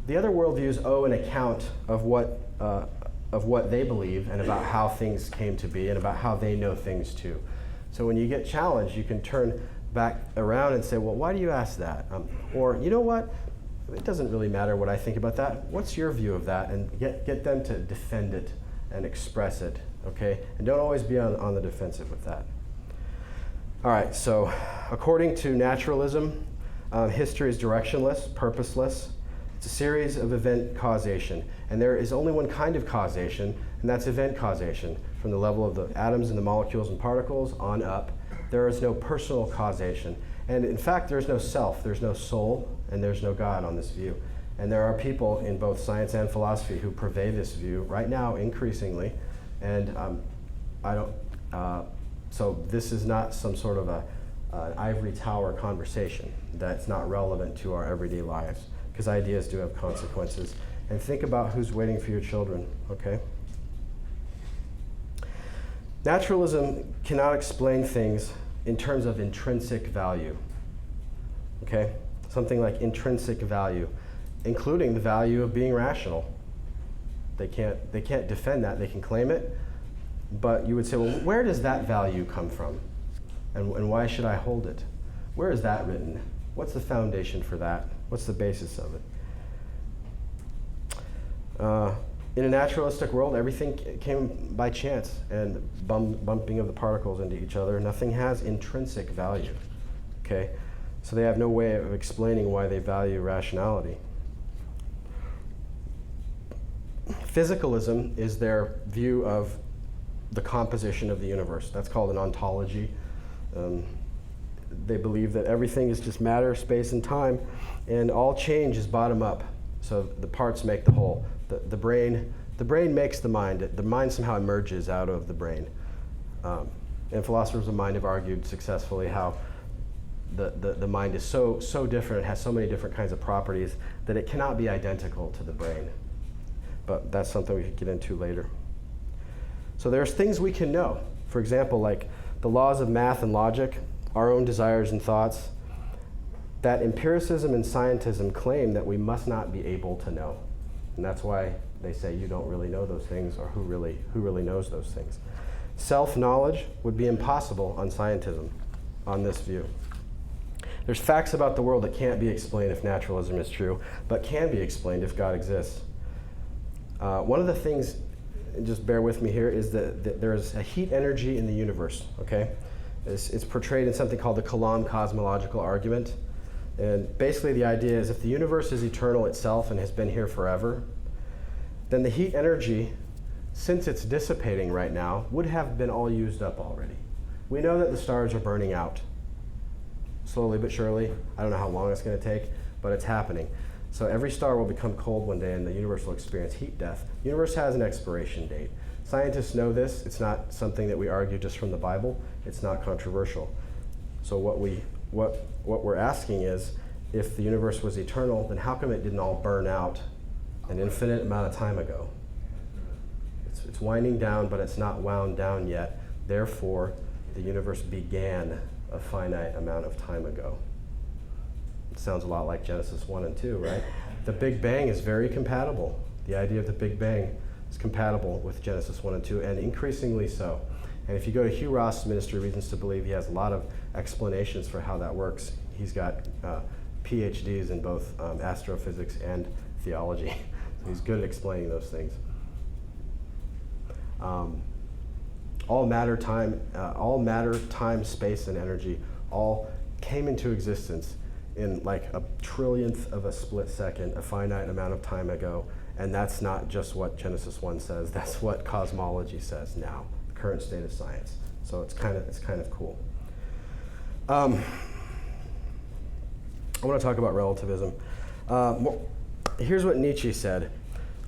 The other worldviews owe an account of what they believe and about how things came to be and about how they know things too. So when you get challenged, you can turn back around and say, well, why do you ask that? Or, you know what? It doesn't really matter what I think about that. What's your view of that? And get them to defend it and express it, okay? And don't always be on the defensive with that. All right, so according to naturalism, history is directionless, purposeless. It's a series of event causation. And there is only one kind of causation, and that's event causation. From the level of the atoms and the molecules and particles on up, there is no personal causation. And in fact, there's no self, there's no soul, and there's no God on this view. And there are people in both science and philosophy who purvey this view right now increasingly. And so this is not some sort of an ivory tower conversation that's not relevant to our everyday lives, because ideas do have consequences. And think about who's waiting for your children, okay? Naturalism cannot explain things in terms of intrinsic value, okay? Something like intrinsic value, including the value of being rational. They can't defend that. They can claim it, but you would say, well, where does that value come from? And why should I hold it? Where is that written? What's the foundation for that? What's the basis of it? In a naturalistic world, everything came by chance and bumping of the particles into each other. Nothing has intrinsic value, okay? So they have no way of explaining why they value rationality. Physicalism is their view of the composition of the universe. That's called an ontology. They believe that everything is just matter, space, and time, and all change is bottom up. So the parts make the whole. The brain makes the mind. The mind somehow emerges out of the brain. And philosophers of mind have argued successfully how the mind is so different, it has so many different kinds of properties that it cannot be identical to the brain. But that's something we could get into later. So there's things we can know. For example, like the laws of math and logic, our own desires and thoughts, that empiricism and scientism claim that we must not be able to know. And that's why they say you don't really know those things, or who really knows those things. Self-knowledge would be impossible on scientism, on this view. There's facts about the world that can't be explained if naturalism is true, but can be explained if God exists. One of the things and just bear with me here, is that there's a heat energy in the universe, okay? It's portrayed in something called the Coulomb cosmological argument. And basically the idea is if the universe is eternal itself and has been here forever, then the heat energy, since it's dissipating right now, would have been all used up already. We know that the stars are burning out, slowly but surely. I don't know how long it's going to take, but it's happening. So every star will become cold one day and the universe will experience heat death. The universe has an expiration date. Scientists know this. It's not something that we argue just from the Bible. It's not controversial. So what we're asking is, if the universe was eternal, then how come it didn't all burn out an infinite amount of time ago? It's winding down, but it's not wound down yet. Therefore, the universe began a finite amount of time ago. It sounds a lot like Genesis 1 and 2, right? The Big Bang is very compatible. The idea of the Big Bang is compatible with Genesis 1 and 2, and increasingly so. And if you go to Hugh Ross' ministry, Reasons to Believe, he has a lot of explanations for how that works. He's got PhDs in both astrophysics and theology. So he's good at explaining those things. All matter, time, space, and energy all came into existence in like a trillionth of a split second, a finite amount of time ago. And that's not just what Genesis 1 says, that's what cosmology says now, the current state of science. So it's kind of cool. I want to talk about relativism. Here's what Nietzsche said.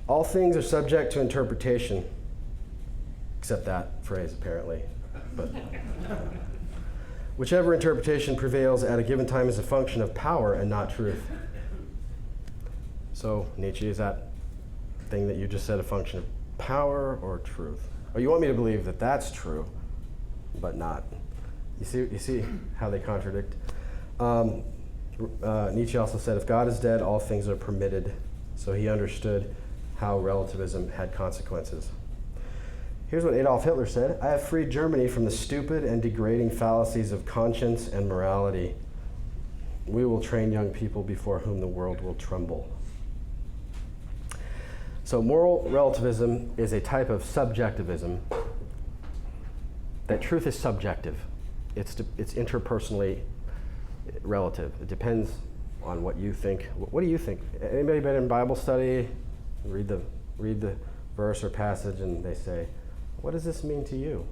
All things are subject to interpretation, except that phrase apparently. But whichever interpretation prevails at a given time is a function of power and not truth. So Nietzsche, is that thing that you just said a function of power or truth? Or you want me to believe that that's true, but not? You see how they contradict? Nietzsche also said, if God is dead, all things are permitted. So he understood how relativism had consequences. Here's what Adolf Hitler said: I have freed Germany from the stupid and degrading fallacies of conscience and morality. We will train young people before whom the world will tremble. So moral relativism is a type of subjectivism, that truth is subjective. It's interpersonally relative. It depends on what you think. What do you think? Anybody been in Bible study, read the verse or passage, and they say, what does this mean to you?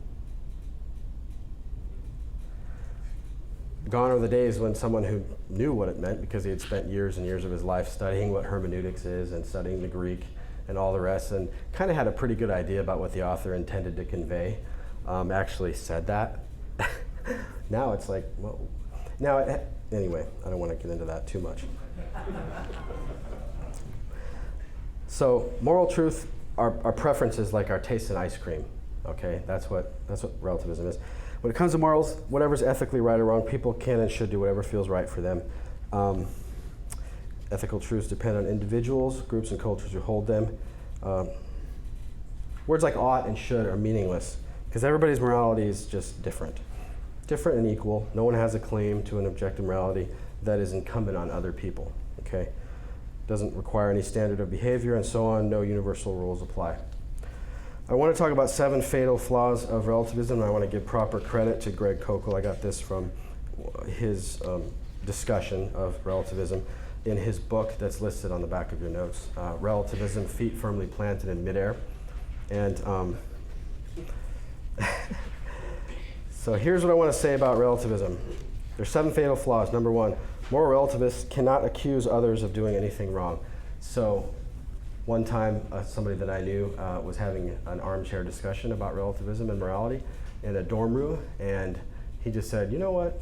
Gone are the days when someone who knew what it meant, because he had spent years and years of his life studying what hermeneutics is and studying the Greek and all the rest, and kind of had a pretty good idea about what the author intended to convey, actually said that. Now it's like, well, anyway, I don't want to get into that too much. So moral truth are preferences, like our taste in ice cream. Okay, that's what relativism is. When it comes to morals, whatever's ethically right or wrong, people can and should do whatever feels right for them. Ethical truths depend on individuals, groups, and cultures who hold them. Words like ought and should are meaningless, because everybody's morality is just different. Different and equal. No one has a claim to an objective morality that is incumbent on other people. Okay? Doesn't require any standard of behavior, and so on. No universal rules apply. I want to talk about 7 fatal flaws of relativism, and I want to give proper credit to Greg Kokel. I got this from his discussion of relativism in his book that's listed on the back of your notes, Relativism, Feet Firmly Planted in Midair. And so here's what I want to say about relativism. There's 7 fatal flaws. Number 1, moral relativists cannot accuse others of doing anything wrong. So one time, somebody that I knew was having an armchair discussion about relativism and morality in a dorm room, and he just said, you know what,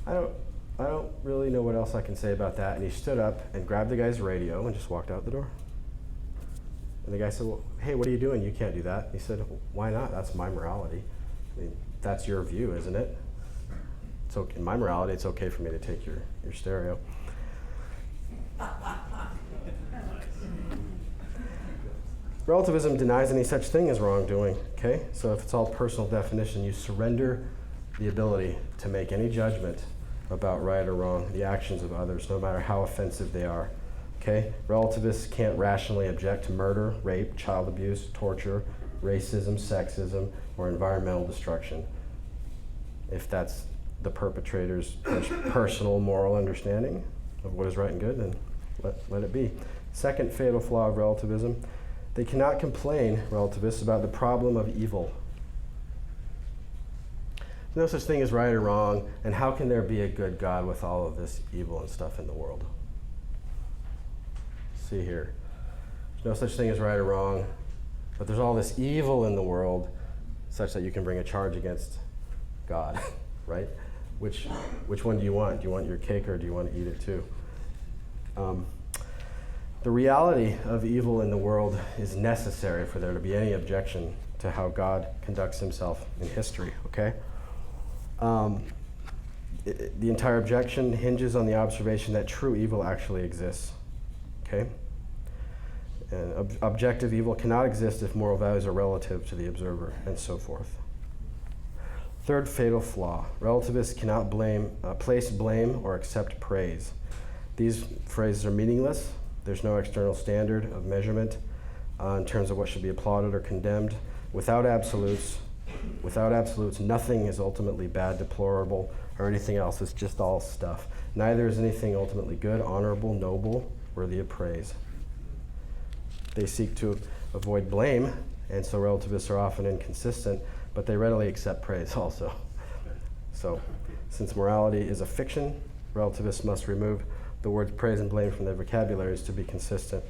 I don't really know what else I can say about that. And he stood up and grabbed the guy's radio and just walked out the door. And the guy said, well, hey, what are you doing? You can't do that. And he said, why not? That's my morality. I mean, that's your view, isn't it? So in my morality, it's okay for me to take your stereo. Relativism denies any such thing as wrongdoing, okay? So if it's all personal definition, you surrender the ability to make any judgment about right or wrong, the actions of others, no matter how offensive they are. Okay? Relativists can't rationally object to murder, rape, child abuse, torture, racism, sexism, or environmental destruction. If that's the perpetrator's personal moral understanding of what is right and good, then let it be. Second fatal flaw of relativism, they cannot complain, relativists, about the problem of evil. No such thing as right or wrong, and how can there be a good God with all of this evil and stuff in the world? See here. There's no such thing as right or wrong, but there's all this evil in the world such that you can bring a charge against God, right? Which one do you want? Do you want your cake or do you want to eat it too? The reality of evil in the world is necessary for there to be any objection to how God conducts himself in history, okay? The entire objection hinges on the observation that true evil actually exists, okay? And objective evil cannot exist if moral values are relative to the observer, and so forth. Third fatal flaw, relativists cannot place blame or accept praise. These phrases are meaningless. There's no external standard of measurement in terms of what should be applauded or condemned. Without absolutes, nothing is ultimately bad, deplorable, or anything else. It's just all stuff. Neither is anything ultimately good, honorable, noble, worthy of praise. They seek to avoid blame, and so relativists are often inconsistent, but they readily accept praise also. So, since morality is a fiction, relativists must remove the words praise and blame from their vocabularies to be consistent.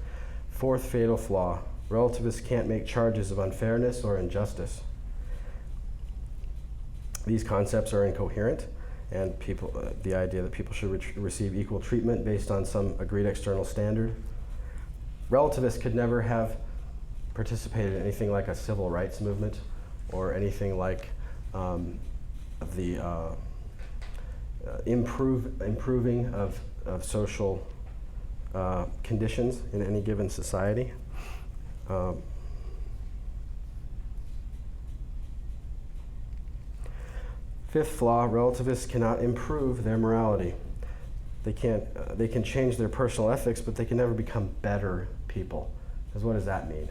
Fourth fatal flaw, relativists can't make charges of unfairness or injustice. These concepts are incoherent, and the idea that people should receive equal treatment based on some agreed external standard. Relativists could never have participated in anything like a civil rights movement or anything like the improving of social conditions in any given society. Fifth flaw, relativists cannot improve their morality. They can change their personal ethics, but they can never become better people. Because what does that mean?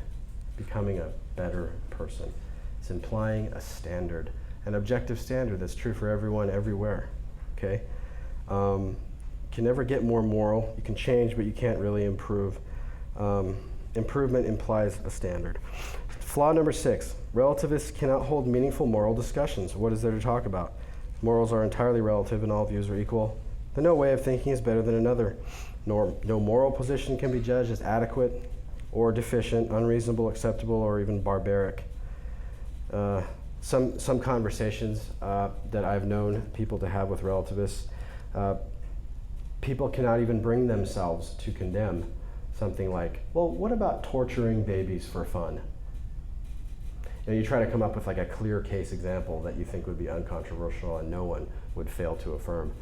Becoming a better person. It's implying a standard, an objective standard that's true for everyone, everywhere. Okay? Can never get more moral. You can change, but you can't really improve. Improvement implies a standard. Flaw number 6, relativists cannot hold meaningful moral discussions. What is there to talk about? Morals are entirely relative and all views are equal. Then no way of thinking is better than another. No moral position can be judged as adequate or deficient, unreasonable, acceptable, or even barbaric. Some conversations that I've known people to have with relativists, people cannot even bring themselves to condemn something like, well, what about torturing babies for fun? You try to come up with like a clear case example that you think would be uncontroversial and no one would fail to affirm.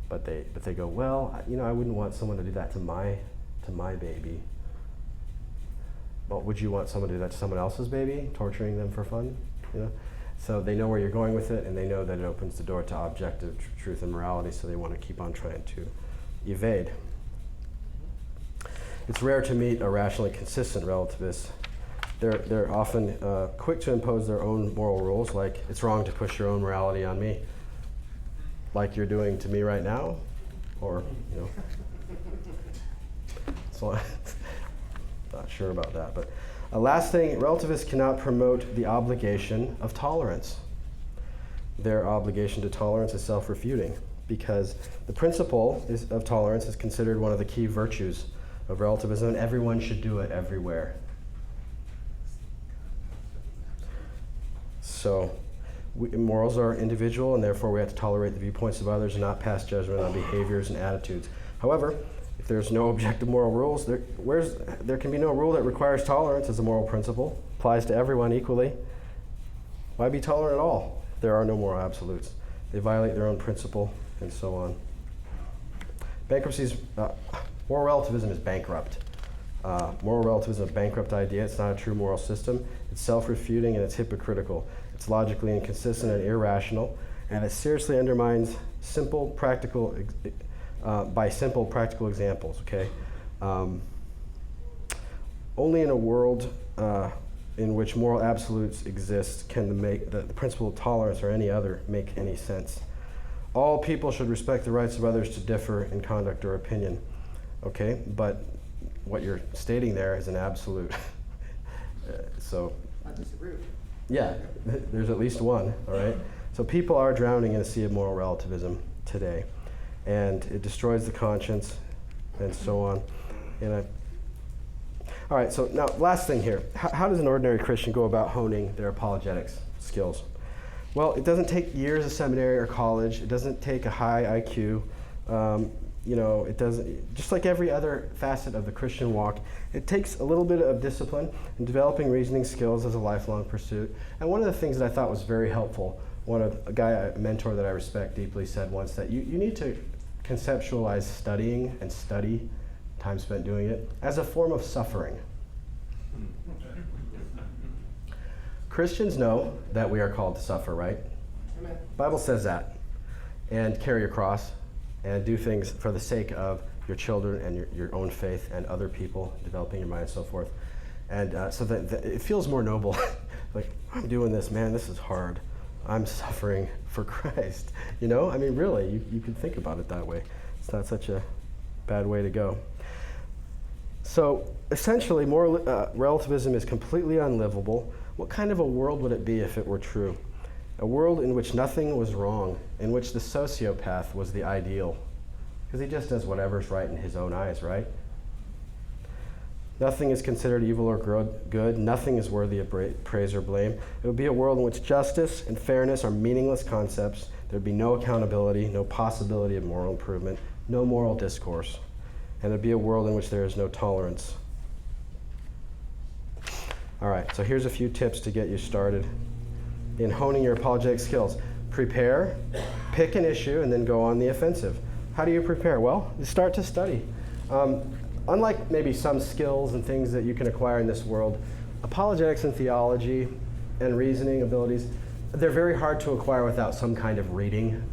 But they go, well, I wouldn't want someone to do that to my baby. Well, would you want someone to do that to someone else's baby, torturing them for fun? So they know where you're going with it, and they know that it opens the door to objective truth and morality, so they want to keep on trying to evade. It's rare to meet a rationally consistent relativist. They're often quick to impose their own moral rules, like it's wrong to push your own morality on me, like you're doing to me right now, or so not sure about that. But last thing, relativists cannot promote the obligation of tolerance. Their obligation to tolerance is self-refuting, because the principle of tolerance is considered one of the key virtues of relativism, and everyone should do it everywhere. So morals are individual, and therefore we have to tolerate the viewpoints of others and not pass judgment on behaviors and attitudes. However, if there's no objective moral rules, there can be no rule that requires tolerance as a moral principle, applies to everyone equally. Why be tolerant at all? There are no moral absolutes. They violate their own principle, and so on. Moral relativism is bankrupt. Moral relativism is a bankrupt idea. It's not a true moral system. It's self-refuting and it's hypocritical. It's logically inconsistent and irrational, and it seriously undermines simple practical examples. Okay, Only in a world in which moral absolutes exist can the principle of tolerance or any other make any sense. All people should respect the rights of others to differ in conduct or opinion. Okay, but what you're stating there is an absolute. So, I disagree with you. yeah, there's at least one, all right? So people are drowning in a sea of moral relativism today, and it destroys the conscience and so on. All right, so now last thing here. How does an ordinary Christian go about honing their apologetics skills? Well, it doesn't take years of seminary or college. It doesn't take a high IQ. It doesn't, just like every other facet of the Christian walk, it takes a little bit of discipline, and developing reasoning skills as a lifelong pursuit. And one of the things that I thought was very helpful, a mentor that I respect deeply said once that you need to conceptualize studying and study, time spent doing it, as a form of suffering. Christians know that we are called to suffer, right? Amen. Bible says that. And carry your cross and do things for the sake of your children and your own faith and other people, developing your mind and so forth. And so that it feels more noble. Like, I'm doing this, man, this is hard. I'm suffering for Christ. I mean, really, you can think about it that way. It's not such a bad way to go. So essentially, moral relativism is completely unlivable. What kind of a world would it be if it were true? A world in which nothing was wrong, in which the sociopath was the ideal. Because he just does whatever's right in his own eyes, right? Nothing is considered evil or good. Nothing is worthy of praise or blame. It would be a world in which justice and fairness are meaningless concepts. There would be no accountability, no possibility of moral improvement, no moral discourse. And it would be a world in which there is no tolerance. All right, so here's a few tips to get you started in honing your apologetic skills. Prepare, pick an issue, and then go on the offensive. How do you prepare? Well, you start to study. Unlike maybe some skills and things that you can acquire in this world, apologetics and theology and reasoning abilities, they're very hard to acquire without some kind of reading.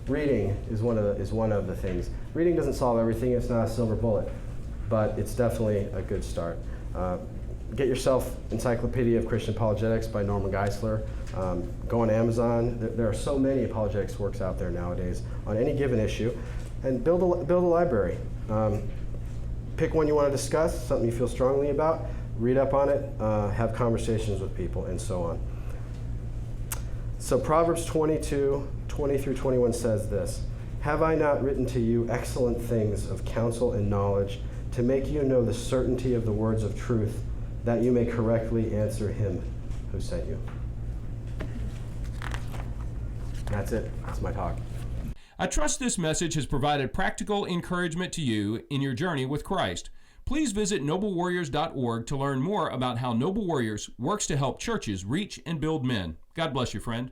Reading is one of the things. Reading doesn't solve everything. It's not a silver bullet, but it's definitely a good start. Get yourself Encyclopedia of Christian Apologetics by Norman Geisler. Go on Amazon. There are so many apologetics works out there nowadays on any given issue, and build a library. Pick one you want to discuss, something you feel strongly about, read up on it, have conversations with people, and so on. So Proverbs 22:20 through 21 says this: "Have I not written to you excellent things of counsel and knowledge, to make you know the certainty of the words of truth, that you may correctly answer him who sent you?" That's it. That's my talk. I trust this message has provided practical encouragement to you in your journey with Christ. Please visit noblewarriors.org to learn more about how Noble Warriors works to help churches reach and build men. God bless you, friend.